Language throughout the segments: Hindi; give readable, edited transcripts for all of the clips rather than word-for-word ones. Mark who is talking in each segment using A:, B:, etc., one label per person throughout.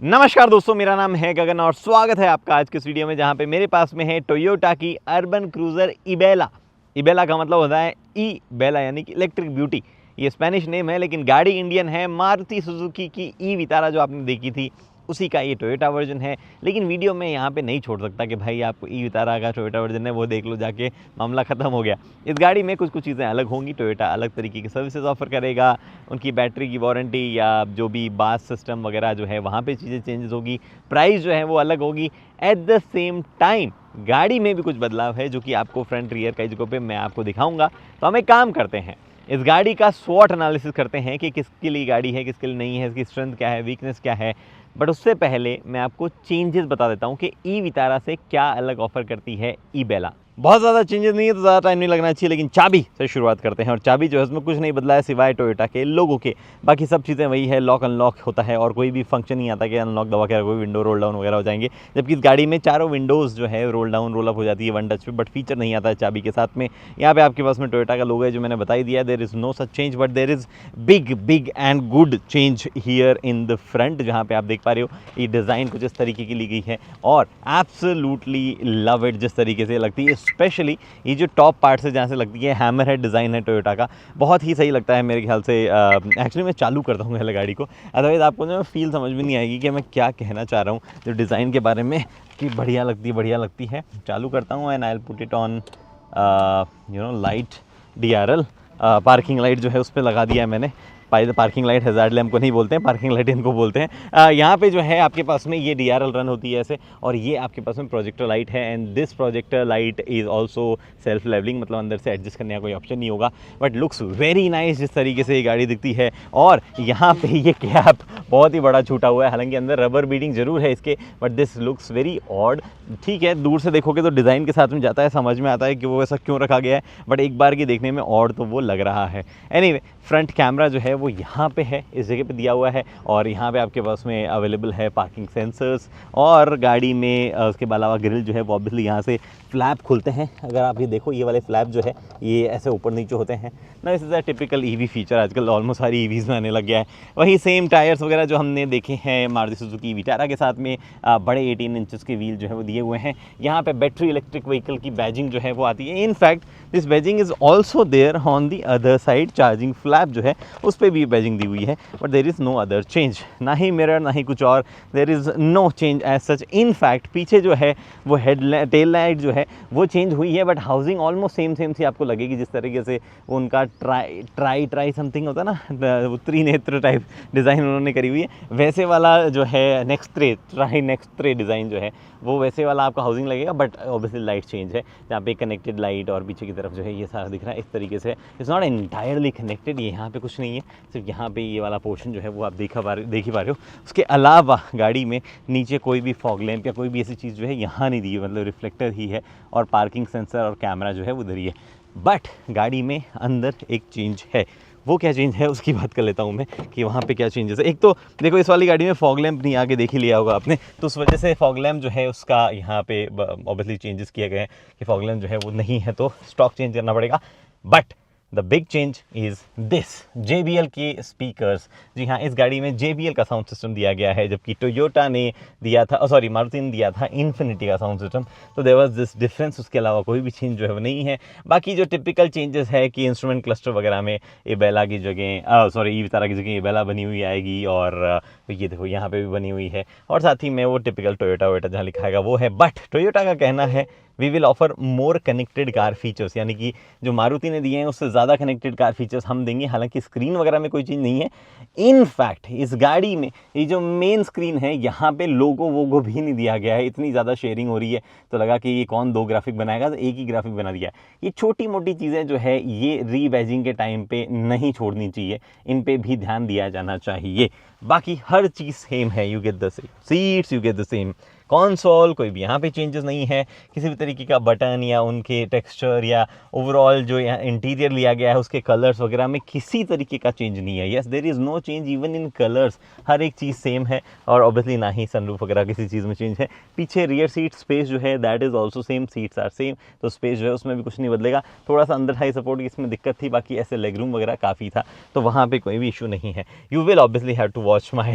A: नमस्कार दोस्तों, मेरा नाम है गगन और स्वागत है आपका आज के इस वीडियो में, जहां पे मेरे पास में है टोयोटा की अर्बन क्रूज़र इबेला। इबेला का मतलब होता है ई बेला, यानी कि इलेक्ट्रिक ब्यूटी। ये स्पेनिश नेम है, लेकिन गाड़ी इंडियन है। मारुति सुजुकी की ई वितारा जो आपने देखी थी, उसी का ये टोयोटा वर्जन है। लेकिन वीडियो में यहाँ पे नहीं छोड़ सकता कि भाई आपको ई वितारा का टोयोटा वर्जन है वो देख लो जाके, मामला ख़त्म हो गया। इस गाड़ी में कुछ चीज़ें अलग होंगी। टोयोटा अलग तरीके की सर्विसेज ऑफर करेगा, उनकी बैटरी की वारंटी या जो भी बास सिस्टम वगैरह जो है वहाँ पे चीज़ें चेंजेस होगी, प्राइस जो है वो अलग होगी। एट द सेम टाइम गाड़ी में भी कुछ बदलाव है जो कि आपको फ्रंट रियर कई जगहों पे मैं आपको दिखाऊंगा। तो हम एक काम करते हैं, इस गाड़ी का स्वॉट एनालिसिस करते हैं कि किसके लिए गाड़ी है, किसके लिए नहीं है, इसकी स्ट्रेंथ क्या है, वीकनेस क्या है। बट उससे पहले मैं आपको चेंजेस बता देता हूँ कि ई वितारा से क्या अलग ऑफर करती है ई बेला। बहुत ज़्यादा चेंजेस नहीं है तो ज़्यादा टाइम नहीं लगना चाहिए, लेकिन चाबी से शुरुआत करते हैं। और चाबी जो है उसमें कुछ नहीं बदला है सिवाय टोयोटा के लोगों के, बाकी सब चीज़ें वही है। लॉक अनलॉक होता है और कोई भी फंक्शन नहीं आता कि अनलॉक दबा के कोई विंडो रोल डाउन वगैरह हो जाएंगे, जबकि इस गाड़ी में चारों विंडोज़ जो है रोल डाउन रोल अप हो जाती है वन टच पे। बट फीचर नहीं आता है चाबी के साथ में। यहाँ पे आपके पास में टोयोटा का लोगो है जो मैंने बता ही दिया। There is no such change, but there is big and good change here in the front. जहाँ पे आप देख पा रहे हो ये डिज़ाइन कुछ इस तरीके की ली गई है और एब्सोल्युटली लव इट जिस तरीके से लगती है। स्पेशली ये जो टॉप पार्ट से जहाँ से लगती है हैमर हेड डिज़ाइन है टोयोटा का, बहुत ही सही लगता है मेरे ख्याल से। एक्चुअली मैं चालू करता हूँ पहले गाड़ी को, अदरवाइज़ आपको जो फील समझ में नहीं आएगी कि मैं क्या कहना चाह रहा हूँ जो डिज़ाइन के बारे में, कि बढ़िया लगती है। चालू करता हूँ and I will put it on light DRL। Parking light जो है उस पर लगा दिया है मैंने। पार्किंग लाइट हैज़ार्ड लैम्प को नहीं बोलते हैं, पार्किंग लाइट इनको बोलते हैं। यहाँ पे जो है आपके पास में ये DRL रन होती है ऐसे, और ये आपके पास में प्रोजेक्टर लाइट है। And this projector light is also self levelling, मतलब अंदर से एडजस्ट करने का कोई ऑप्शन नहीं होगा। बट लुक्स वेरी नाइस जिस तरीके से ये गाड़ी दिखती है। और यहाँ पे ये कैप बहुत ही बड़ा छूटा हुआ है, हालांकि अंदर रबर बीडिंग जरूर है इसके, but this looks very odd. ठीक है, दूर से देखोगे तो डिज़ाइन के साथ में जाता है, समझ में आता है कि वो ऐसा क्यों रखा गया है, बट एक बार की देखने में ऑड तो वो लग रहा है। एनीवे, फ्रंट कैमरा जो है वो यहाँ पे है, इस जगह पे दिया हुआ है। और यहाँ पे आपके पास में अवेलेबल है पार्किंग सेंसर्स। और गाड़ी में उसके अलावा ग्रिल जो है वो ऑब्वियसली यहाँ से फ्लैप खुलते हैं। अगर आप ये देखो, ये वाले फ्लैप जो है ये ऐसे ऊपर नीचे होते हैं ना। This is a typical EV feature, आजकल ऑलमोस्ट सारी ईवीज़ में आने लग गया है। वही सेम टायर्स वगैरह जो हमने देखे हैं मारुति सुजुकी विटारा के साथ में, बड़े 18 इंचेस के व्हील जो है वो दिए हुए हैं। यहाँ पे बैटरी इलेक्ट्रिक व्हीकल की बैजिंग जो है वो आती है। In fact this badging is also there on the other side. Charging flap जो है उस पर भी बैजिंग दी हुई है, but there is no other change, ना ही मिरर ना ही कुछ और। There is no change as such. In fact पीछे जो है वो टेल लाइट जो है वो चेंज हुई है, बट हाउसिंग ऑलमोस्ट सेम सी आपको लगेगी। जिस तरीके से वो उनका ट्राई समथिंग होता है ना, वो त्रिनेत्र टाइप डिज़ाइन उन्होंने करी हुई है, वैसे वाला जो है नेक्स्ट ट्रे डिज़ाइन जो है वो वैसे वाला आपका हाउसिंग लगेगा। बट ऑब्वियसली लाइट चेंज है, जहाँ पे कनेक्टेड लाइट और पीछे की तरफ जो है ये सारा दिख रहा है इस तरीके से। इट्स नॉट एंटायरली कनेक्टेड, ये यहाँ पे कुछ नहीं है, सिर्फ यहाँ पे ये वाला पोर्शन जो है वो आप देख ही पा रहे हो। उसके अलावा गाड़ी में नीचे कोई भी फॉग लैम्प या कोई भी ऐसी चीज़ जो है यहाँ नहीं दी है, मतलब रिफ्लेक्टर ही है। और पार्किंग सेंसर और कैमरा जो है वो उधर ही है। बट गाड़ी में अंदर एक चेंज है। वो क्या चेंज है उसकी बात कर लेता हूँ मैं, कि वहाँ पे क्या चेंजेस है। एक तो देखो, इस वाली गाड़ी में फॉग लैम्प नहीं, आगे देख ही लिया होगा आपने, तो उस वजह से फॉग लैम्प जो है उसका यहाँ पे ऑब्वियसली चेंजेस किए गए हैं कि फॉग लैम्प जो है वो नहीं है, तो स्टॉक चेंज करना पड़ेगा। But the big change is this, JBL के स्पीकर्स। जी हाँ, इस गाड़ी में JBL का साउंड सिस्टम दिया गया है, जबकि टोयोटा ने दिया था, सॉरी मारुति ने दिया था इन्फिनिटी का साउंड सिस्टम। तो देयर वाज दिस डिफरेंस, उसके अलावा कोई भी चेंज जो है वो नहीं है। बाकी जो टिपिकल चेंजेस है कि इंस्ट्रूमेंट क्लस्टर वगैरह में इबेला की जगह, ई वितारा की जगह इबेला बनी हुई आएगी। और ये देखो यहाँ पे भी बनी हुई है, और साथ ही में वो टिपिकल टोयोटा जहाँ लिखाएगा वो है। बट टोयोटा का कहना है we will offer more connected car features, यानी कि जो मारुति ने दिए हैं उससे ज़्यादा कनेक्टेड कार फीचर्स हम देंगे। हालांकि स्क्रीन वगैरह में कोई चीज़ नहीं है। इनफैक्ट इस गाड़ी में ये जो मेन स्क्रीन है यहाँ पे लोगो वोगो भी नहीं दिया गया है। इतनी ज़्यादा शेयरिंग हो रही है तो लगा कि ये कौन दो ग्राफिक बनाएगा, तो एक ही ग्राफिक बना दिया है। ये छोटी मोटी चीज़ें जो है ये रीबैजिंग के टाइम पे नहीं छोड़नी चाहिए, इन पे भी ध्यान दिया जाना चाहिए। बाकी हर चीज़ सेम है, you get the same seats, you get the same console, कोई भी यहाँ पे चेंजेस नहीं है। किसी भी तरीके का बटन या उनके टेक्सचर या ओवरऑल जो यहाँ इंटीरियर लिया गया है उसके कलर्स वगैरह में किसी तरीके का चेंज नहीं है। Yes, there is no change even in colours, हर एक चीज़ सेम है। और ऑब्वियसली ना ही सनरूफ वगैरह किसी चीज़ में चेंज है। पीछे रियर सीट स्पेस जो है that is also same, seats are same, तो स्पेस जो है उसमें भी कुछ नहीं बदलेगा। थोड़ा सा अंदर हाई सपोर्ट की इसमें दिक्कत थी, बाकी ऐसे लेग रूम वगैरह काफ़ी था, तो वहाँ पर कोई भी इशू नहीं है। You will obviously have to watch my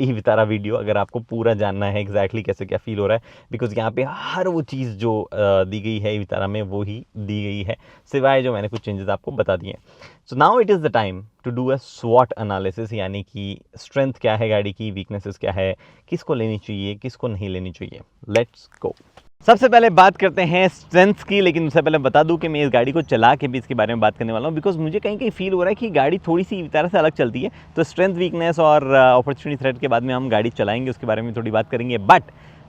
A: e Vitara video अगर आपको पूरा जानना है एग्जैक्टली कैसे क्या फील हो रहा है, बिकॉज यहाँ पे हर वो चीज़ जो दी गई है ई वितारा में वो ही दी गई है, सिवाय जो मैंने कुछ चेंजेस आपको बता दिए हैं। So now it is the time to do a स्वॉट एनालिसिस, यानी कि स्ट्रेंथ क्या है गाड़ी की, वीकनेसेस क्या है, किसको लेनी चाहिए किसको नहीं लेनी चाहिए। Let's go. सबसे पहले बात करते हैं स्ट्रेंथ्स की, लेकिन उससे पहले बता दूं कि मैं इस गाड़ी को चला के भी इसके बारे में बात करने वाला हूं, बिकॉज मुझे कहीं कहीं फील हो रहा है कि गाड़ी थोड़ी सी तरह से अलग चलती है। तो स्ट्रेंथ, वीकनेस और अपॉर्चुनिटी थ्रेट के बाद में हम गाड़ी चलाएंगे, उसके बारे में थोड़ी बात करेंगे। बट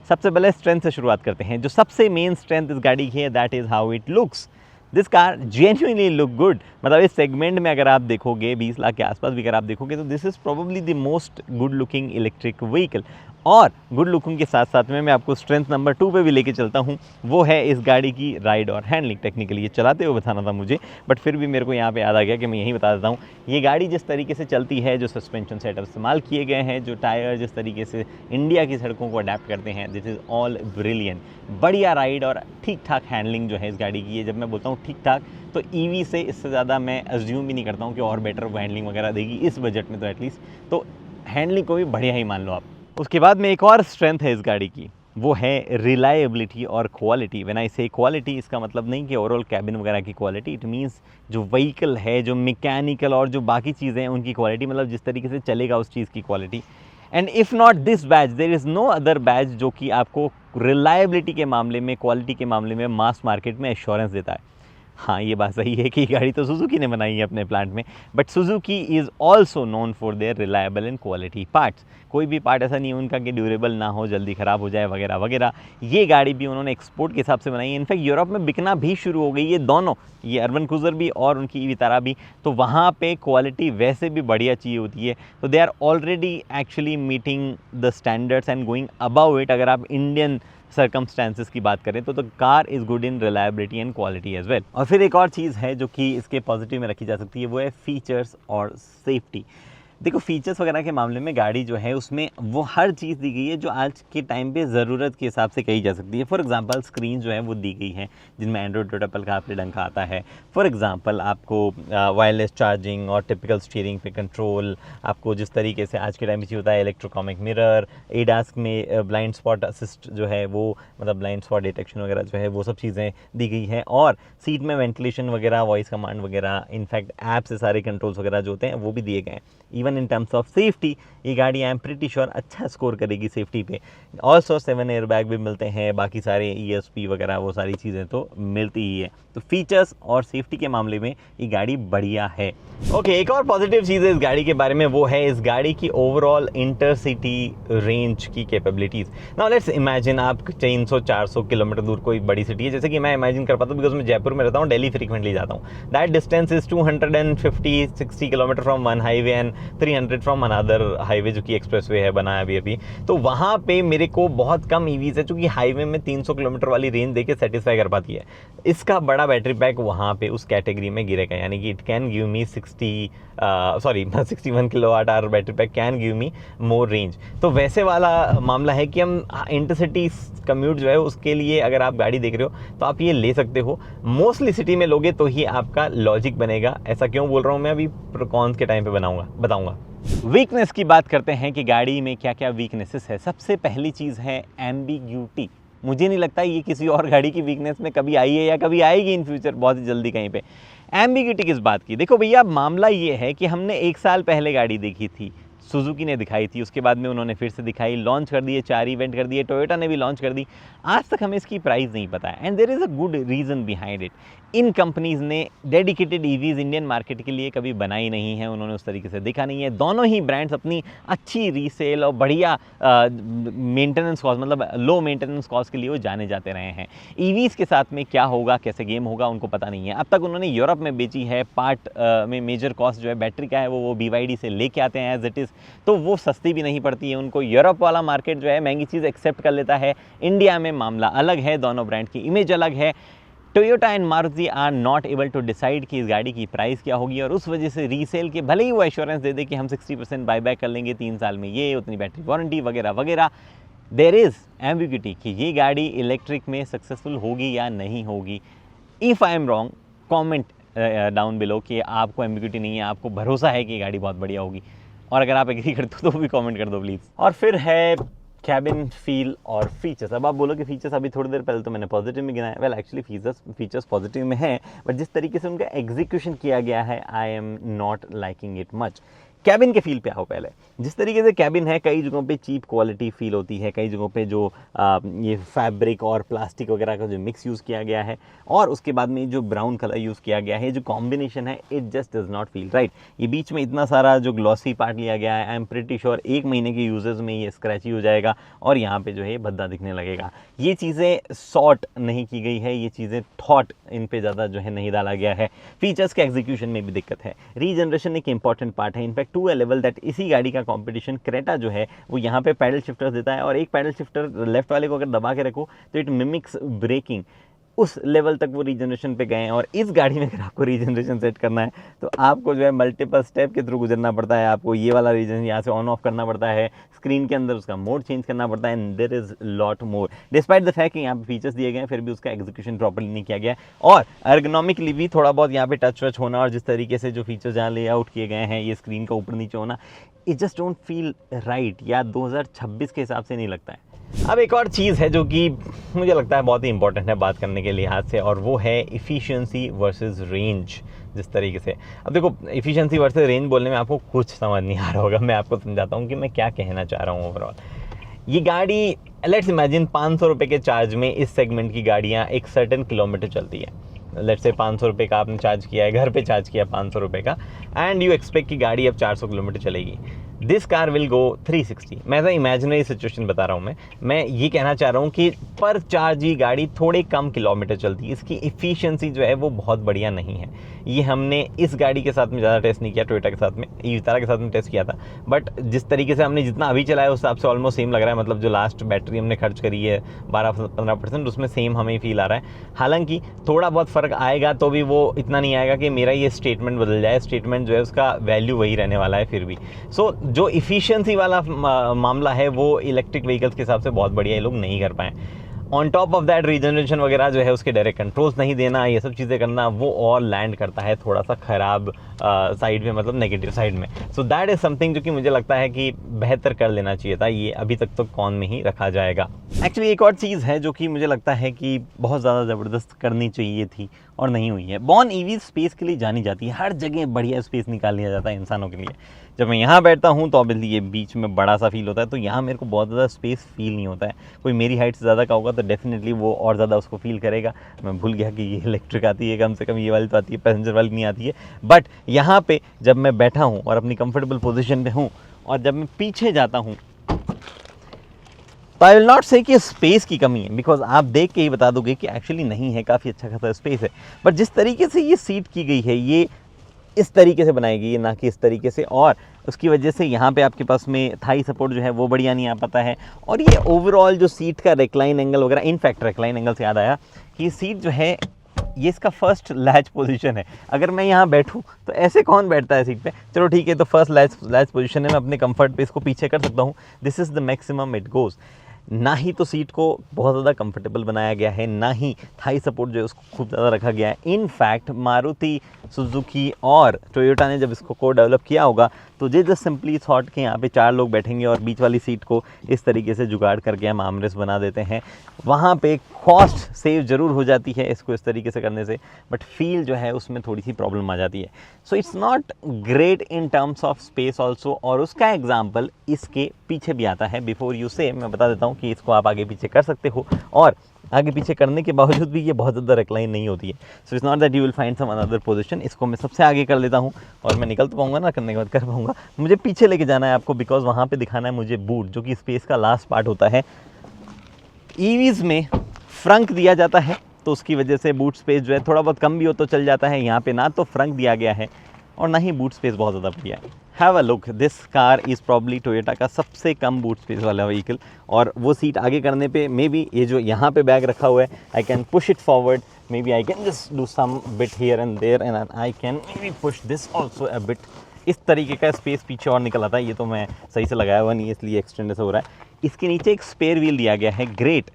A: सबसे पहले स्ट्रेंथ से शुरुआत करते हैं। जो सबसे मेन स्ट्रेंथ इस गाड़ी की है that is how it looks. This car genuinely look good. मतलब इस सेगमेंट में अगर आप देखोगे 20 लाख के आसपास भी अगर आप देखोगे तो this is probably the most good looking electric vehicle. और गुड लुकिंग के साथ साथ में मैं आपको स्ट्रेंथ नंबर 2 पे भी लेके चलता हूँ, वो है इस गाड़ी की राइड और हैंडलिंग। टेक्निकली ये चलाते हुए बताना था मुझे, बट फिर भी मेरे को यहाँ पे याद आ गया कि मैं यही बता देता हूँ। ये गाड़ी जिस तरीके से चलती है, जो सस्पेंशन सेटअप इस्तेमाल किए गए हैं, जो टायर जिस तरीके से इंडिया की सड़कों को अडेप्ट करते हैं, दिस इज़ ऑल ब्रिलियंट। बढ़िया राइड और ठीक ठाक हैंडलिंग जो है इस गाड़ी की है। जब मैं बोलता हूँ ठीक ठाक, तो ईवी से इससे ज़्यादा मैं अज्यूम भी नहीं करता हूँ कि और बेटर हैंडलिंग वगैरह देगी इस बजट में, तो एटलीस्ट तो हैंडलिंग को भी बढ़िया ही मान लो आप। उसके बाद में एक और स्ट्रेंथ है इस गाड़ी की, वो है रिलायबिलिटी और क्वालिटी। व्हेन आई से क्वालिटी, इसका मतलब नहीं कि ओवरऑल कैबिन वगैरह की क्वालिटी, इट मीन्स जो व्हीकल है, जो मैकेनिकल और जो बाकी चीज़ें हैं उनकी क्वालिटी, मतलब जिस तरीके से चलेगा उस चीज़ की quality. And if not this batch, there is no other batch जो कि आपको रिलायबिलिटी के मामले में, क्वालिटी के मामले में मास मार्केट में एश्योरेंस देता है। हाँ, ये बात सही है कि गाड़ी तो सुजुकी ने बनाई है अपने प्लांट में, but Suzuki is also known for their reliable and quality parts. कोई भी पार्ट ऐसा नहीं है उनका कि ड्यूरेबल ना हो, जल्दी ख़राब हो जाए वगैरह वगैरह। ये गाड़ी भी उन्होंने एक्सपोर्ट के हिसाब से बनाई है। इनफैक्ट यूरोप में बिकना भी शुरू हो गई है दोनों, ये अर्बन क्रूज़र भी और उनकी ई वितारा भी। तो वहाँ पे क्वालिटी वैसे भी बढ़िया चाहिए होती है, तो they are already actually meeting the standards and going about it. अगर आप इंडियन सर्कमस्टेंसेस की बात करें तो car is good in reliability and quality as well. और फिर एक और चीज़ है जो कि इसके पॉजिटिव में रखी जा सकती है, वो है फीचर्स और सेफ्टी। देखो, फीचर्स वगैरह के मामले में गाड़ी जो है उसमें वो हर चीज़ दी गई है जो आज के टाइम पे ज़रूरत के हिसाब से कही जा सकती है। फॉर एग्जांपल स्क्रीन जो है वो दी गई है जिनमें एंड्रॉइड और एप्पल का आपके डंका आता है। फॉर एग्जांपल आपको वायरलेस चार्जिंग और टिपिकल स्टीयरिंग पे कंट्रोल, आपको जिस तरीके से आज के टाइम में चाहिए होता है इलेक्ट्रोकॉमिक मिरर, एडास में ब्लाइंड स्पॉट असिस्ट जो है वो, मतलब ब्लाइंड स्पॉट डिटेक्शन वगैरह जो है वो सब चीज़ें दी गई हैं। और सीट में वेंटिलेशन वगैरह, वॉइस कमांड वगैरह, इनफैक्ट ऐप से सारे कंट्रोल्स वगैरह जो होते हैं वो भी दिए गए हैं। Even in terms of safety ये गाड़ी आई एम प्रिटी श्योर अच्छा स्कोर करेगी सेफ्टी पे। ऑल्सो 7 एयर बैग भी मिलते हैं, बाकी सारे ESP वगैरह वो सारी चीज़ें तो मिलती ही है। तो फीचर्स और सेफ्टी के मामले में ये गाड़ी बढ़िया है। ओके, एक और पॉजिटिव चीज़ है इस गाड़ी के बारे में, वो है इस गाड़ी की ओवरऑल इंटरसिटी रेंज की कैपेबिलिटीज़। नाउ लेट्स इमेजिन आप 300-400 किलोमीटर दूर कोई बड़ी सिटी है, जैसे कि मैं इमेजिन कर पाता हूँ बिकॉज मैं जयपुर में रहता हूँ, दिल्ली फ्रीक्वेंटली जाता हूँ। That distance is 250-60 kilometre from one highway and 300 from another highway जो कि एक्सप्रेस वे है बनाया अभी। तो वहाँ पे मेरे को बहुत कम ईवीज़ है चूँकि हाईवे में 300 किलोमीटर वाली रेंज देके सेटिस्फाई कर पाती है। इसका बड़ा बैटरी पैक वहाँ पे उस कैटेगरी में गिरेगा, यानी कि it can give me 61 kilowatt hour battery pack can give me more range. तो वैसे वाला मामला है कि हम इंटरसिटी कम्यूट जो है उसके लिए अगर आप गाड़ी देख रहे हो तो आप ये ले सकते हो। मोस्टली सिटी में लोगे तो ही आपका लॉजिक बनेगा। ऐसा क्यों बोल रहा हूँ मैं, अभी कॉन्स के टाइम पे बताऊंगा। वीकनेस की बात करते हैं कि गाड़ी में क्या क्या वीकनेसेस है। सबसे पहली चीज़ है एम्बिग्यूटी। मुझे नहीं लगता ये किसी और गाड़ी की वीकनेस में कभी आई है या कभी आएगी इन फ्यूचर बहुत ही जल्दी कहीं पे। एम्बिग्यूटी किस बात की? देखो भैया, मामला ये है कि हमने 1 साल पहले गाड़ी देखी थी, सुजुकी ने दिखाई थी, उसके बाद में उन्होंने फिर से दिखाई, लॉन्च कर दिए, 4 इवेंट कर दिए, टोयोटा ने भी लॉन्च कर दी। आज तक हमें इसकी प्राइस नहीं पता है and there is a good reason behind it. इन कंपनीज़ ने डेडिकेटेड ईवीज़ इंडियन मार्केट के लिए कभी बनाई नहीं है, उन्होंने उस तरीके से देखा नहीं है। दोनों ही ब्रांड्स अपनी अच्छी रीसेल और बढ़िया मेंटेनेंस कॉस्ट, मतलब लो मेंटेनेंस कॉस्ट के लिए वो जाने जाते रहे हैं। ईवीज़ के साथ में क्या होगा, कैसे गेम होगा, उनको पता नहीं है। अब तक उन्होंने यूरोप में बेची है, पार्ट में मेजर कॉस्ट जो है बैटरी का है वो BYD से लेके आते हैं एज इट इज़, तो वो सस्ती भी नहीं पड़ती है उनको। यूरोप वाला मार्केट जो है महंगी चीज़ एक्सेप्ट कर लेता है। इंडिया में मामला अलग है, दोनों ब्रांड की इमेज अलग है। Toyota and Maruti are not able to decide कि इस गाड़ी की प्राइस क्या होगी, और उस वजह से रीसेल के भले ही वो एश्योरेंस दे दे कि हम 60% बायबैक कर लेंगे 3 साल में, ये उतनी बैटरी वारंटी वगैरह वगैरह, देयर इज़ एम्बिग्यूटी कि ये गाड़ी इलेक्ट्रिक में सक्सेसफुल होगी या नहीं होगी। If I am wrong, comment down below कि आपको एम्बिग्यूटी नहीं है, आपको भरोसा है कि ये गाड़ी बहुत बढ़िया होगी। और अगर आप एग्री करते हो तो भी कमेंट कर दो प्लीज़। और फिर है कैबिन फील और फीचर्स। अब आप बोलो कि फीचर्स अभी थोड़ी देर पहले तो मैंने पॉजिटिव में गिनाया। वेल एक्चुअली फीचर्स पॉजिटिव में है, बट जिस तरीके से उनका एग्जीक्यूशन किया गया है I am not liking it much. Cabin के फील पे आओ पहले। जिस तरीके से कैबिन है, कई जगहों पे चीप क्वालिटी फील होती है, कई जगहों पे जो ये फैब्रिक और प्लास्टिक वगैरह का जो मिक्स यूज़ किया गया है, और उसके बाद में जो ब्राउन कलर यूज़ किया गया है, जो कॉम्बिनेशन है, it just does not feel right. ये बीच में इतना सारा जो ग्लॉसी पार्ट लिया गया है, आई एम प्रिटी श्योर 1 महीने के यूजेस में ये स्क्रैची हो जाएगा और यहाँ पे जो है भद्दा दिखने लगेगा। ये चीज़ें सॉर्ट नहीं की गई है, ये चीज़ें थॉट इन पे ज़्यादा जो है नहीं डाला गया है। फीचर्स के एग्जीक्यूशन में भी दिक्कत है। रीजनरेशन एक इंपॉर्टेंट पार्ट है, in fact to a level that इसी गाड़ी का कंपटीशन क्रेटा जो है वो यहाँ पे पैडल शिफ्टर देता है, और एक पैडल शिफ्टर लेफ्ट वाले को अगर दबा के रखो तो इट मिमिक्स ब्रेकिंग। उस लेवल तक वो रीजनरेशन पे गए हैं। और इस गाड़ी में अगर आपको रीजनरेशन सेट करना है तो आपको जो है मल्टीपल स्टेप के थ्रू गुजरना पड़ता है। आपको ये वाला रीजन यहाँ से ऑन ऑफ करना पड़ता है, स्क्रीन के अंदर उसका मोड चेंज करना पड़ता है, and there is lot more. Despite the fact कि यहाँ पे फीचर्स दिए गए हैं, फिर भी उसका एग्जीक्यूशन प्रॉपर्ली नहीं किया गया है। और एर्गोनॉमिकली भी थोड़ा बहुत यहाँ पे टच वच होना, और जिस तरीके से जो फीचर्स यहाँ लेआउट किए गए हैं, ये स्क्रीन का ऊपर नीचे होना, it just don't feel right, या 2026 के हिसाब से नहीं लगता है। अब एक और चीज़ है जो कि मुझे लगता है बहुत ही इंपॉर्टेंट है बात करने के लिहाज से, और वो है इफ़िशियंसी वर्सेस रेंज। जिस तरीके से, अब देखो, इफ़िशियंसी वर्सेस रेंज बोलने में आपको कुछ समझ नहीं आ रहा होगा। मैं आपको समझाता हूँ कि मैं क्या कहना चाह रहा हूँ ओवरऑल। ये गाड़ी, लेट्स इमेजिन 500 रुपये के चार्ज में इस सेगमेंट की गाड़ियाँ एक सर्टेन किलोमीटर चलती है। लेट्स से 500 रुपये का आपने चार्ज किया है, घर पे चार्ज किया 500 रुपये का, एंड यू एक्सपेक्ट कि गाड़ी अब 400 किलोमीटर चलेगी। This car will go 360। मैं तो इमेजिनरी सिचुएशन बता रहा हूँ। मैं ये कहना चाह रहा हूँ कि पर चार्ज ये गाड़ी थोड़े कम किलोमीटर चलती है, इसकी इफ़िशियंसी जो है वो बहुत बढ़िया नहीं है। ये हमने इस गाड़ी के साथ में ज़्यादा टेस्ट नहीं किया, टोयोटा के साथ में, विटारा के साथ में टेस्ट किया था, बट जिस तरीके से हमने जितना अभी चलाया उस हिसाब से ऑलमोस्ट सेम लग रहा है। मतलब जो लास्ट बैटरी हमने खर्च करी है 12-15%, उसमें सेम हमें फील आ रहा है। हालांकि थोड़ा बहुत फ़र्क आएगा तो भी वो इतना नहीं आएगा कि मेरा ये स्टेटमेंट बदल जाए। स्टेटमेंट जो है उसका वैल्यू वही रहने वाला है फिर भी। सो जो इफ़िशियंसी वाला मामला है वो इलेक्ट्रिक व्हीकल्स के हिसाब से बहुत बढ़िया ये लोग नहीं कर पाए। On top of that regeneration वगैरह जो है, उसके डायरेक्ट कंट्रोल्स नहीं देना, ये सब चीज़ें करना, वो और लैंड करता है थोड़ा सा ख़राब साइड में, मतलब नेगेटिव साइड में। सो दैट इज़ समथिंग जो कि मुझे लगता है कि बेहतर कर लेना चाहिए था। ये अभी तक तो कॉन में ही रखा जाएगा। एक्चुअली एक और चीज़ है जो कि मुझे लगता है कि बहुत ज़्यादा ज़बरदस्त करनी चाहिए थी और नहीं हुई है। बॉर्न ईवी स्पेस के लिए जानी जाती है, हर जगह बढ़िया स्पेस निकाल लिया जाता है इंसानों के लिए। जब मैं यहाँ बैठता हूँ तो ऑब्वियसली ये बीच में बड़ा सा फील होता है, तो यहाँ मेरे को बहुत ज़्यादा स्पेस फील नहीं होता है। कोई मेरी हाइट से ज़्यादा का होगा तो डेफिनेटली वो और ज़्यादा उसको फील करेगा। मैं भूल गया कि ये इलेक्ट्रिक आती है, कम से कम ये वाली तो आती है, पैसेंजर वाली नहीं आती है। बट यहाँ पे जब मैं बैठा हूँ और अपनी कंफर्टेबल पोजीशन पे हूँ, और जब मैं पीछे जाता हूँ, तो आई विल नॉट से कि स्पेस की कमी है, बिकॉज आप देख के ही बता दोगे कि एक्चुअली नहीं है, काफ़ी अच्छा खासा स्पेस है। बट जिस तरीके से ये सीट की गई है, ये इस तरीके से बनाई गई है, ना कि इस तरीके से, और उसकी वजह से यहाँ पे आपके पास में थाई सपोर्ट जो है वो बढ़िया नहीं आ पाता है। और ये ओवरऑल जो सीट का रिक्लाइन एंगल वगैरह, इनफैक्ट रिक्लाइन एंगल से याद आया कि ये सीट जो है, ये इसका फर्स्ट लैच पोजीशन है। अगर मैं यहाँ बैठूँ तो ऐसे कौन बैठता है सीट पे? चलो ठीक है, तो फर्स्ट लैच पोजीशन है, मैं अपने कंफर्ट पे इसको पीछे कर सकता हूँ। This is the maximum it goes. ना ही तो सीट को बहुत ज़्यादा कंफर्टेबल बनाया गया है, ना ही थाई सपोर्ट जो है उसको खूब ज़्यादा रखा गया है। इनफैक्ट मारुति, सुजुकी और टोयोटा ने जब इसको को डेवलप किया होगा तो जे जस्ट सिंपली थॉट कि यहाँ पे 4 लोग बैठेंगे और बीच वाली सीट को इस तरीके से जुगाड़ करके हम आर्मरेस्ट बना देते हैं। वहाँ पे कॉस्ट सेव ज़रूर हो जाती है इसको इस तरीके से करने से, बट फील जो है उसमें थोड़ी सी प्रॉब्लम आ जाती है। So it's not great in terms of space also. और उसका एग्जाम्पल इसके पीछे भी आता है। बिफोर यू से मैं बता देता हूँ कि इसको आप आगे पीछे कर सकते हो, और आगे पीछे करने के बावजूद भी ये बहुत ज़्यादा रिक्लाइन नहीं होती है। So it's not that you will find some another position. इसको मैं सबसे आगे कर लेता हूँ, और मैं निकल तो पाऊंगा ना, करने के बाद कर पाऊंगा। मुझे पीछे लेके जाना है आपको, बिकॉज वहाँ पे दिखाना है मुझे बूट, जो कि स्पेस का लास्ट पार्ट होता है। ईवीज़ में फ्रंक दिया जाता है, तो उसकी वजह से बूट स्पेस जो है थोड़ा बहुत कम भी हो तो चल जाता है। यहाँ पे ना तो फ्रंक दिया गया है और ना ही बूट स्पेस बहुत ज़्यादा बढ़िया है। Have a look, this car is probably Toyota का सबसे कम बूट स्पेस वाला व्हीकल। और वो सीट आगे करने पे मे बी ये जो यहाँ पे बैग रखा हुआ है, I can push it forward, maybe I can just do some bit here and there, and I can maybe push this also a bit. इस तरीके का स्पेस पीछे और निकल आता है। ये तो मैं सही से लगाया हुआ नहीं है, इसलिए एक्सटेंड से हो रहा है। इसके नीचे एक स्पेयर व्हील दिया गया है, ग्रेट,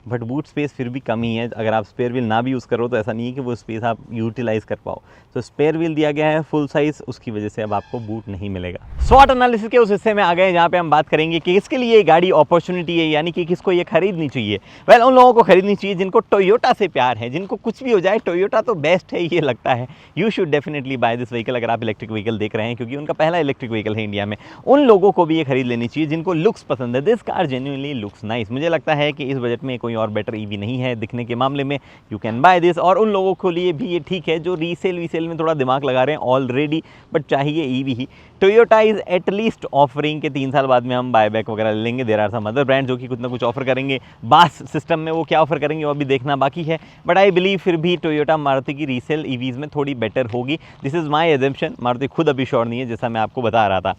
A: बट बूट स्पेस फिर भी कम ही है। अगर आप स्पेयर व्हील ना भी यूज़ करो तो ऐसा नहीं है कि वो स्पेस आप यूटिलाइज़ कर पाओ। तो स्पेयर व्हील दिया गया है फुल साइज़, उसकी वजह से अब आपको बूट नहीं मिलेगा। स्वॉट एनालिसिस के उस हिस्से में आ गए जहाँ पे हम बात करेंगे कि इसके लिए ये गाड़ी अपॉर्चुनिटी है, यानी कि किसको ये खरीदनी चाहिए। वेल, उन लोगों को खरीदनी चाहिए जिनको टोयोटा से प्यार है, जिनको कुछ भी हो जाए टोयोटा तो बेस्ट है ये लगता है। You should definitely buy this vehicle अगर आप इलेक्ट्रिक व्हीकल देख रहे हैं, क्योंकि उनका पहला इलेक्ट्रिक व्हीकल है इंडिया में। उन लोगों को भी ये खरीद लेनी चाहिए जिनको लुक्स पसंद है। This car genuinely looks nice. मुझे लगता है कि इस बजट में कोई और बेटर ईवी नहीं है दिखने के मामले में। You can by this. और उन लोगों के लिए भी ये ठीक है जो रीसेल वीसेल में थोड़ा दिमाग लगा रहे हैं ऑलरेडी, बट चाहिए EV he. Toyota is at least offering के 3 साल बाद में हम बायबैक वगैरह ले लेंगे। There are some other brand जो कि कुछ ना कुछ ऑफर करेंगे। बास सिस्टम में वो क्या ऑफर करेंगे वो अभी देखना बाकी है, बट आई बिलीव फिर भी टोयोटा मारुति की रीसेल ईवीज़ में थोड़ी बेटर होगी। This is my assumption. Maruti खुद अभी श्योर नहीं है, जैसा मैं आपको बता रहा था।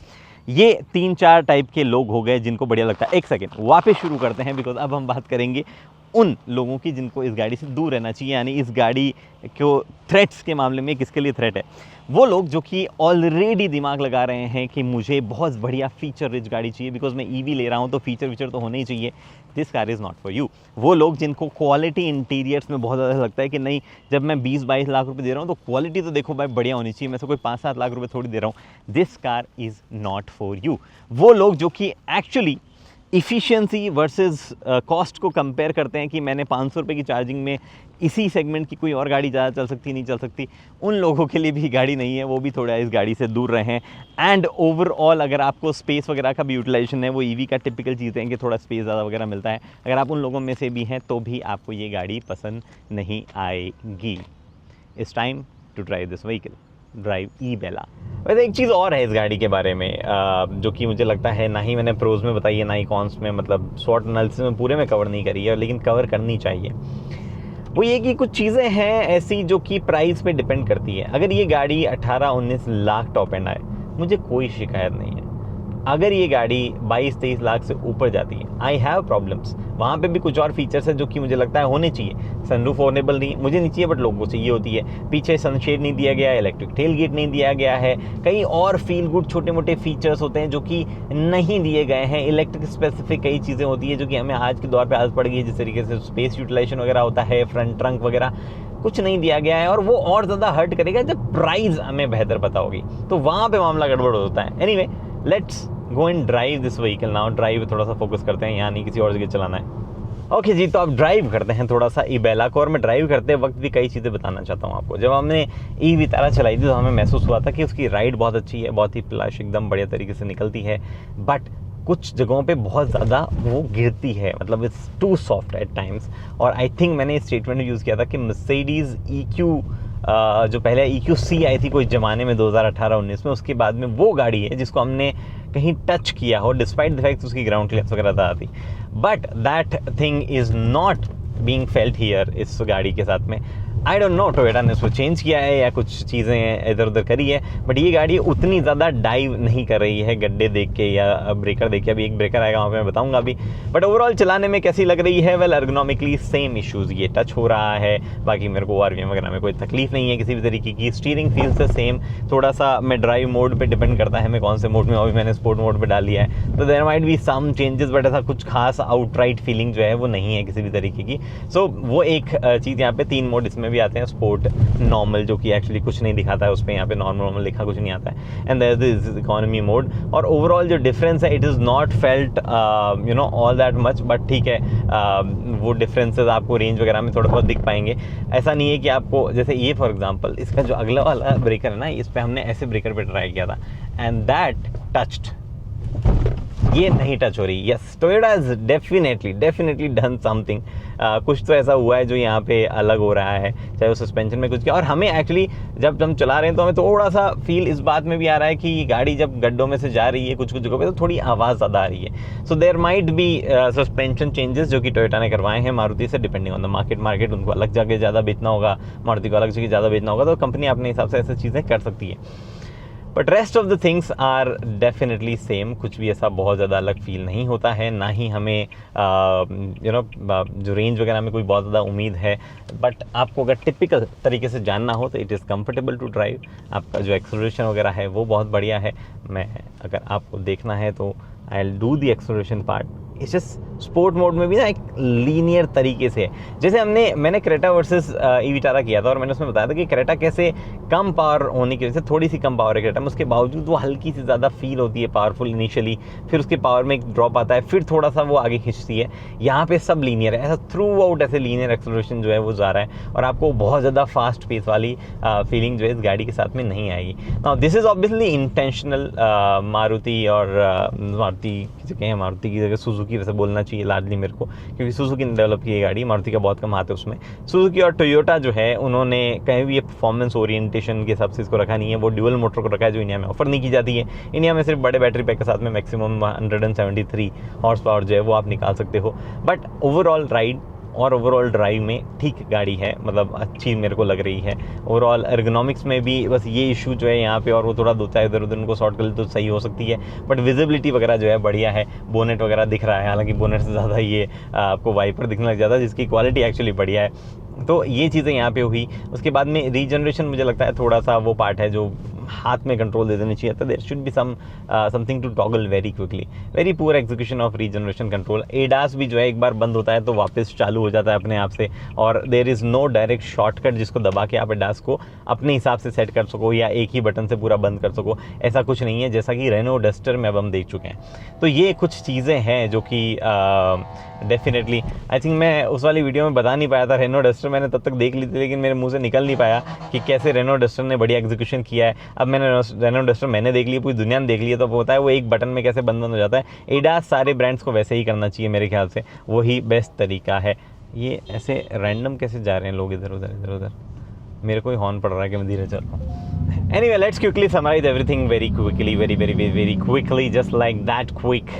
A: ये 3-4 टाइप के लोग हो गए जिनको बढ़िया लगता है। एक सेकेंड, वापस शुरू करते हैं, बिकॉज अब हम बात करेंगे उन लोगों की जिनको इस गाड़ी से दूर रहना चाहिए, यानी इस गाड़ी को थ्रेट्स के मामले में किसके लिए थ्रेट है। वो लोग जो कि ऑलरेडी दिमाग लगा रहे हैं कि मुझे बहुत बढ़िया फीचर रिच गाड़ी चाहिए, बिकॉज मैं ईवी ले रहा हूँ तो फीचर वीचर तो होने ही चाहिए। This car is not for you. वो लोग जिनको क्वालिटी इंटीरियर्स में बहुत ज़्यादा लगता है कि नहीं, जब मैं 20-22 लाख रुपए दे रहा हूँ तो क्वालिटी तो देखो भाई बढ़िया होनी चाहिए, मैं से कोई 5-7 लाख रुपए थोड़ी दे रहा हूँ। This car is not for you. वो लोग जो कि एक्चुअली इफ़िशियंसी वर्सेस कॉस्ट को कंपेयर करते हैं कि मैंने 500 रुपये की चार्जिंग में इसी सेगमेंट की कोई और गाड़ी ज़्यादा चल सकती नहीं चल सकती, उन लोगों के लिए भी गाड़ी नहीं है। वो भी थोड़ा इस गाड़ी से दूर रहें। एंड ओवरऑल अगर आपको स्पेस वगैरह का भी यूटिलाइजेशन है, वो ईवी का टिपिकल चीज़ है कि थोड़ा स्पेस ज़्यादा वगैरह मिलता है। अगर आप उन लोगों में से भी हैं तो भी आपको ये गाड़ी पसंद नहीं आएगी। It's time to drive this vehicle, drive इबेला। वैसे एक चीज़ और है इस गाड़ी के बारे में जो कि मुझे लगता है ना ही मैंने प्रोज में बताई है ना ही कॉन्स में, मतलब स्वॉट एनालिसिस में पूरे में कवर नहीं करी है, लेकिन कवर करनी चाहिए। वो ये कि कुछ चीज़ें हैं ऐसी जो कि प्राइस पे डिपेंड करती है। अगर ये गाड़ी 18-19 लाख टॉप एंड आए, मुझे कोई शिकायत नहीं है। अगर ये गाड़ी 22-23 लाख से ऊपर जाती है, आई हैव प्रॉब्लम्स। वहाँ पे भी कुछ और फीचर्स है जो कि मुझे लगता है होने चाहिए। सनरूफ ऑनेबल नहीं, मुझे नहीं चाहिए, बट लोगों को चाहिए होती है। पीछे सनशेड नहीं दिया गया है, इलेक्ट्रिक टेल गेट नहीं दिया गया है, कई और फील गुड छोटे मोटे फीचर्स होते हैं जो कि नहीं दिए गए हैं। इलेक्ट्रिक स्पेसिफिक कई चीज़ें होती है जो कि हमें आज के दौर पर आदत पड़ गई है, जिस तरीके से स्पेस यूटिलाइजेशन वगैरह होता है, फ्रंट ट्रंक वगैरह कुछ नहीं दिया गया है। और वो और ज़्यादा हर्ट करेगा जब प्राइस हमें बेहतर पता होगी, तो वहाँ पे मामला गड़बड़ होता है। Anyway, let's go and drive this vehicle now. Drive थोड़ा सा फोकस करते हैं, यहाँ नहीं किसी और जगह चलाना है। ओके जी, तो अब ड्राइव करते हैं थोड़ा सा इबेला को। और मैं ड्राइव करते वक्त भी कई चीज़ें बताना चाहता हूँ आपको। जब हमने ई वितारा चलाई थी तो हमें महसूस हुआ था कि उसकी राइड बहुत अच्छी है, बहुत ही प्लश एकदम बढ़िया तरीके से निकलती है, बट कुछ जगहों पे बहुत ज़्यादा वो गिरती है, मतलब it's too soft at times. और आई थिंक मैंने इस स्टेटमेंट में यूज़ किया था कि मर्सिडीज़ EQ जो पहले EQC आई थी कोई ज़माने में 2018-19 में, उसके बाद में वो गाड़ी है जिसको हमने कहीं टच किया हो, डिस्पाइट द फैक्ट उसकी ग्राउंड क्लियरेंस वगैरह ज़्यादा थी, but that thing is not being felt here इस गाड़ी के साथ में। आई डोंट नो टोयोटा ने उसको चेंज किया है या कुछ चीज़ें इधर उधर करी है, बट ये गाड़ी उतनी ज़्यादा डाइव नहीं कर रही है गड्ढे देख के या ब्रेकर देख के। अभी एक ब्रेकर आएगा वहाँ पे मैं बताऊँगा अभी। बट ओवरऑल चलाने में कैसी लग रही है? वेल, एर्गोनॉमिकली सेम इश्यूज़, ये टच हो रहा है, बाकी मेरे को RPM वगैरह में कोई तकलीफ नहीं है किसी भी तरीके की। स्टीयरिंग फील्स द सेम, थोड़ा सा मैं ड्राइव मोड पर डिपेंड करता है मैं कौन से मोड में, अभी मैंने स्पोर्ट मोड पर डाल लिया है, तो there might be some changes, but ऐसा कुछ खास आउटराइट फीलिंग जो है वो नहीं है किसी भी तरीके की। सो वो एक चीज़ यहाँ पे 3 मोड इसमें भी आते हैं, स्पोर्ट, नॉर्मल जो कि एक्चुअली कुछ नहीं दिखाता है उस पर, यहाँ पे नॉर्मल लिखा कुछ नहीं आता है, and there is economy mode. और ओवरऑल जो डिफरेंस है, it is not felt you know all that much, but ठीक है, वो डिफरेंसेस आपको रेंज वगैरह में थोड़ा बहुत दिख पाएंगे। ऐसा नहीं है कि आपको, जैसे ये फॉर एग्जांपल इसका जो अगला वाला ब्रेकर है ना, इस पर हमने ऐसे ब्रेकर पे ट्राई किया था एंड दैट टच्ड, ये नहीं टच हो रही। Yes, Toyota is definitely done something. कुछ तो ऐसा हुआ है जो यहाँ पे अलग हो रहा है, चाहे वो सस्पेंशन में कुछ किया। और हमें एक्चुअली जब हम चला रहे हैं तो हमें थोड़ा सा फील इस बात में भी आ रहा है कि गाड़ी जब गड्ढों में से जा रही है कुछ कुछ जगहों पे तो थोड़ी आवाज़ ज़्यादा आ रही है। So there might be suspension changes जो कि टोयोटा ने करवाए हैं मारुति से, डिपेंडिंग ऑन द मार्केट उनको अलग जगह ज़्यादा बेचना होगा, मारुति को अलग जगह ज़्यादा बेचना होगा, तो कंपनी अपने हिसाब से ऐसी चीज़ें कर सकती है। But rest of the things are definitely same, कुछ भी ऐसा बहुत ज़्यादा अलग फील नहीं होता है, ना ही हमें यू नो जो रेंज वगैरह में कोई बहुत ज़्यादा उम्मीद है। बट आपको अगर टिपिकल तरीके से जानना हो तो it is comfortable to drive. आपका जो एक्सेलरेशन वगैरह है वो बहुत बढ़िया है। मैं अगर आपको देखना है तो I will do the acceleration part. It's just sport mode में भी ना एक लीनियर तरीके से है। जैसे मैंने क्रेटा वर्सेस ई विटारा किया था और मैंने उसमें बताया था कि क्रेटा कैसे कम पावर होने की वजह से, थोड़ी सी कम पावर है क्रेटा में, उसके बावजूद वो हल्की सी ज़्यादा फील होती है पावरफुल इनिशियली, फिर उसके पावर में एक ड्रॉप आता है, फिर थोड़ा सा वो आगे खींचती है। यहाँ पे सब लीनियर है, ऐसा थ्रू आउट ऐसे लीनियर एक्सेलरेशन जो है वो जा रहा है और आपको बहुत ज़्यादा फास्ट पेस वाली फीलिंग जो है इस गाड़ी के साथ में नहीं आएगी। Now this is obviously intentional. Maruti और मारुति किसी कहें, मारुति की जगह सुजुकी वैसे बोलना चाहिए लार्जली मेरे को, क्योंकि सुजुकी ने डेवलप की है गाड़ी, मारुति का बहुत कम हाथ है उसमें। सुजुकी और टोयोटा जो है उन्होंने कहीं भी ये परफॉर्मेंस ओरिएंटेशन के हिसाब से इसको रखा नहीं है, वो ड्यूअल मोटर को रखा है जो इंडिया में ऑफर नहीं की जाती है। इंडिया में सिर्फ बड़े बैटरी पैक के साथ में मैक्सिमम 173 हॉर्स पावर जो है वो आप निकाल सकते हो, बट ओवरऑल राइड और ओवरऑल ड्राइव में ठीक गाड़ी है, मतलब अच्छी मेरे को लग रही है। ओवरऑल एर्गोनॉमिक्स में भी बस ये इशू जो है यहाँ पे, और वो थोड़ा दो चाहे इधर उधर उनको सॉर्ट कर ले तो सही हो सकती है, बट विजिबिलिटी वगैरह जो है बढ़िया है। बोनेट वगैरह दिख रहा है, हालांकि बोनेट से ज़्यादा ये आपको वाइपर दिखने लग जाता है, जिसकी क्वालिटी एक्चुअली बढ़िया है। तो ये चीज़ें यहाँ पे हुई। उसके बाद में रीजनरेशन मुझे लगता है थोड़ा सा वो पार्ट है जो हाथ में कंट्रोल दे देनी चाहिए था। There should be something to toggle very quickly. Very poor execution of regeneration control. ADAS भी जो है एक बार बंद होता है तो वापस चालू हो जाता है अपने आप से, और there is no direct shortcut जिसको दबा के आप एडास को अपने हिसाब से सेट कर सको या एक ही बटन से पूरा बंद कर सको, ऐसा कुछ नहीं है, जैसा कि रेनो डस्टर में अब हम देख चुके हैं। तो ये कुछ चीज़ें हैं जो कि डेफिनेटली आई थिंक मैं उस वाली वीडियो में बता नहीं पाया था। रेनो डस्टर मैंने तब तक देख ली थी, लेकिन मेरे मुंह से निकल नहीं पाया कि कैसे रेनो डस्टर ने बढ़िया एग्जीक्यूशन किया है। अब मैंने रेनो डस्टर मैंने देख लिया, पूरी दुनिया ने देख लिया, तो होता है वो एक बटन में कैसे बंद हो जाता है। एडास सारे ब्रांड्स को वैसे ही करना चाहिए मेरे ख्याल से, वही बेस्ट तरीका है। ये ऐसे रैंडम कैसे जा रहे हैं लोग इधर उधर, मेरे को ही हॉर्न पड़ रहा है कि मैं धीरे चल रहा हूँ। Anyway, let's quickly summarize everything very quickly, very quickly, just like that quick.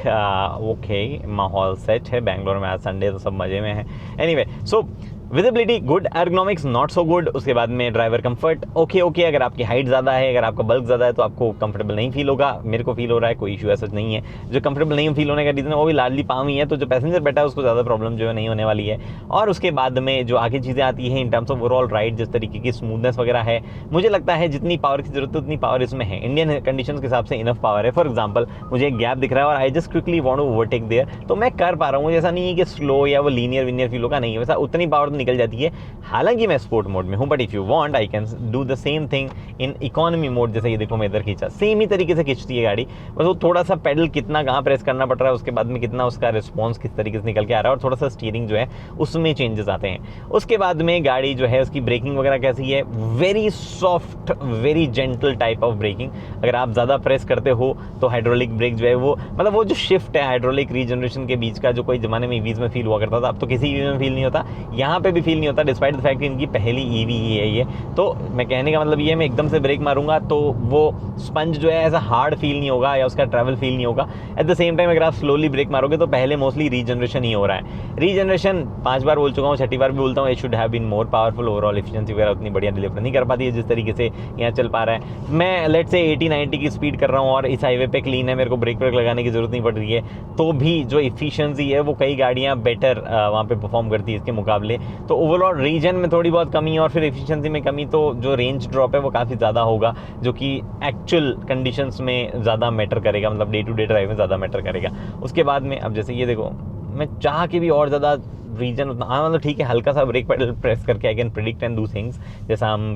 A: Okay, माहौल सेट है, बैंगलोर में आज संडे तो सब मजे में है। Anyway, so visibility good, ergonomics not so good. उसके बाद में ड्राइवर कंफर्ट ओके, अगर आपकी हाइट ज़्यादा है, अगर आपका बल्क ज़्यादा है तो आपको कंफर्टेबल नहीं फील होगा। मेरे को फील हो रहा है, कोई इशू ऐसा नहीं है। जो कंफर्टेबल नहीं फील होने का रीज़न है वो भी लार्जली पाँव ही है, तो जो पैसेंजर बैठा है उसको ज़्यादा प्रॉब्लम जो है नहीं होने वाली है। और उसके बाद में जो आगे चीज़ें आती हैं in terms of overall ride, जिस तरीके की स्मूथनेस वगैरह है, मुझे लगता है जितनी पावर की जरूरत है उतनी पावर इसमें है। इंडियन कंडीशन के हिसाब से इनफ पावर है। फॉर एग्जाम्पल मुझे एक गैप दिख रहा है और I just quickly want to overtake there, तो मैं कर पा रहा हूँ। ऐसा नहीं है कि स्लो या वो लीनियर फील होगा, नहीं है, वैसा उतनी पावर तो निकल जाती है। हालांकि मैं स्पोर्ट मोड में हूं, but if you want I can do the same thing in economy mode. जैसे ये देखो मैं इधर खींचा, सेम ही तरीके से खींचती है गाड़ी, बस वो थोड़ा सा पेडल कितना कहाँ प्रेस करना पड़ रहा है, उसके बाद में कितना उसका रिस्पॉन्स किस तरीके से निकल के आ रहा है, और थोड़ा सा स्टीयरिंग जो है उसमें चेंजेस आते हैं। उसके बाद में गाड़ी जो है उसकी ब्रेकिंग वगैरह कैसी है, very soft very gentle type of braking. अगर आप ज़्यादा प्रेस करते हो तो हाइड्रोलिक ब्रेक जो है वो, मतलब वो जो शिफ्ट है हाइड्रोलिक रीजनरेशन के बीच का, जो कोई ज़माने में ईवीज़ में फील हुआ करता था, अब तो किसी ईवी में फील नहीं होता, यहाँ पे भी फील नहीं होता, डिस्पाइट द फैक्ट कि इनकी पहली ईवी ही है ये। तो मैं कहने का मतलब ये है, मैं एकदम से ब्रेक मारूंगा तो वो स्पंज जो है ऐसा हार्ड फील नहीं होगा या उसका ट्रैवल फील नहीं होगा। एट द सेम टाइम अगर आप स्लोली ब्रेक मारोगे तो पहले मोस्टली रीजनरेशन ही हो रहा है। रीजनरेशन 5 बार बोल चुका हूँ, 6ठी बार भी बोलता हूँ, it should have been more powerful. Overall efficiency वगैरह उतनी बढ़िया डिलीवर नहीं कर पाती है जिस तरीके से यहाँ चल पा रहा है। मैं लेट से 80-90 की स्पीड कर रहा हूँ और इस हाईवे पे क्लीन है, मेरे को ब्रेक लगाने की जरूरत नहीं पड़ रही है, तो भी जो एफिशिएंसी है वो कई गाड़ियाँ बेटर वहाँ पे परफॉर्म करती है इसके मुकाबले। तो ओवरऑल रीजन में थोड़ी बहुत कमी और फिर एफिशिएंसी में कमी, तो जो रेंज ड्रॉप है वो काफ़ी ज़्यादा होगा, जो कि एक्चुअल कंडीशंस में ज़्यादा मैटर करेगा, मतलब डे टू डे ड्राइव में ज़्यादा मैटर करेगा। उसके बाद में अब जैसे ये देखो, मैं चाह के भी और ज़्यादा रीजन उतना, हाँ मतलब ठीक है, हल्का सा ब्रेक पेडल प्रेस करके I can predict and do things, जैसा हम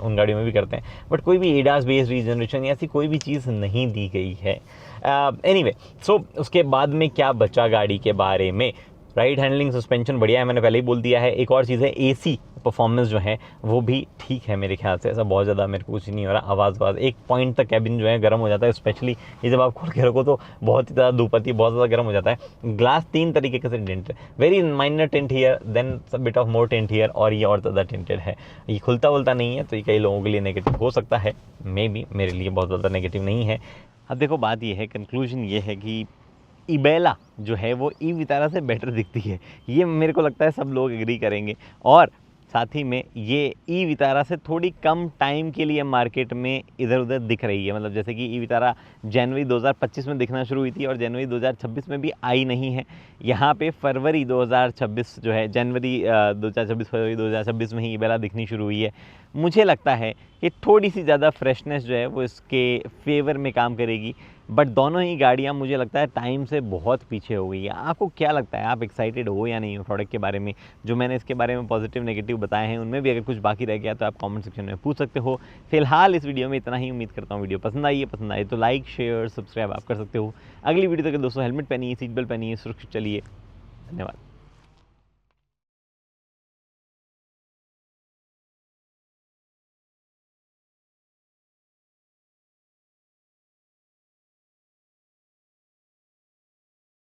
A: उन गाड़ियों में भी करते हैं, बट कोई भी एडास बेस्ड रीजनरेशन ऐसी कोई भी चीज़ नहीं दी गई है। एनीवे, सो उसके बाद में क्या बचा गाड़ी के बारे में, राइड हैंडलिंग सस्पेंशन बढ़िया है, मैंने पहले ही बोल दिया है। एक और चीज़ है एसी परफॉर्मेंस जो है वो भी ठीक है मेरे ख्याल से, ऐसा बहुत ज़्यादा मेरे को कुछ नहीं हो रहा। आवाज़ एक पॉइंट तक कैबिन जो है गर्म हो जाता है, स्पेशली ये जब आप खोल के रखो तो बहुत ही ज़्यादा धूप आती है, बहुत ज़्यादा गर्म हो जाता है। ग्लास 3 तरीके से टिंट है, very minor tint here, then bit of more tint here, और ये और ज़्यादा टिंटेड है। ये खुलता वुलता नहीं है, तो ये कई लोगों के लिए नेगेटिव हो सकता है, मे बी मेरे लिए बहुत ज़्यादा नेगेटिव नहीं है। अब देखो बात ये है, कंक्लूजन ये है कि इबेला जो है वो ई विटारा से बेटर दिखती है, ये मेरे को लगता है सब लोग एग्री करेंगे। और साथ ही में ये ई विटारा से थोड़ी कम टाइम के लिए मार्केट में इधर उधर दिख रही है, मतलब जैसे कि ई विटारा जनवरी 2025 में दिखना शुरू हुई थी और जनवरी 2026 में भी आई नहीं है। यहाँ पे फरवरी 2026 जो है, जनवरी 2026 फरवरी 2026 में ही इबेला दिखनी शुरू हुई है। मुझे लगता है कि थोड़ी सी ज़्यादा फ्रेशनेस जो है वो इसके फेवर में काम करेगी, बट दोनों ही गाड़ियाँ मुझे लगता है टाइम से बहुत पीछे हो गई है। आपको क्या लगता है, आप एक्साइटेड हो या नहीं हो प्रोडक्ट के बारे में? जो मैंने इसके बारे में पॉजिटिव नेगेटिव बताए हैं उनमें भी अगर कुछ बाकी रह गया तो आप कमेंट सेक्शन में पूछ सकते हो। फिलहाल इस वीडियो में इतना ही, उम्मीद करता हूँ वीडियो पसंद आए तो लाइक शेयर सब्सक्राइब आप कर सकते हो। अगली वीडियो तक दोस्तों हेलमेट पहनिए, सीट बेल्ट पहनिए, सुरक्षित चलिए। धन्यवाद।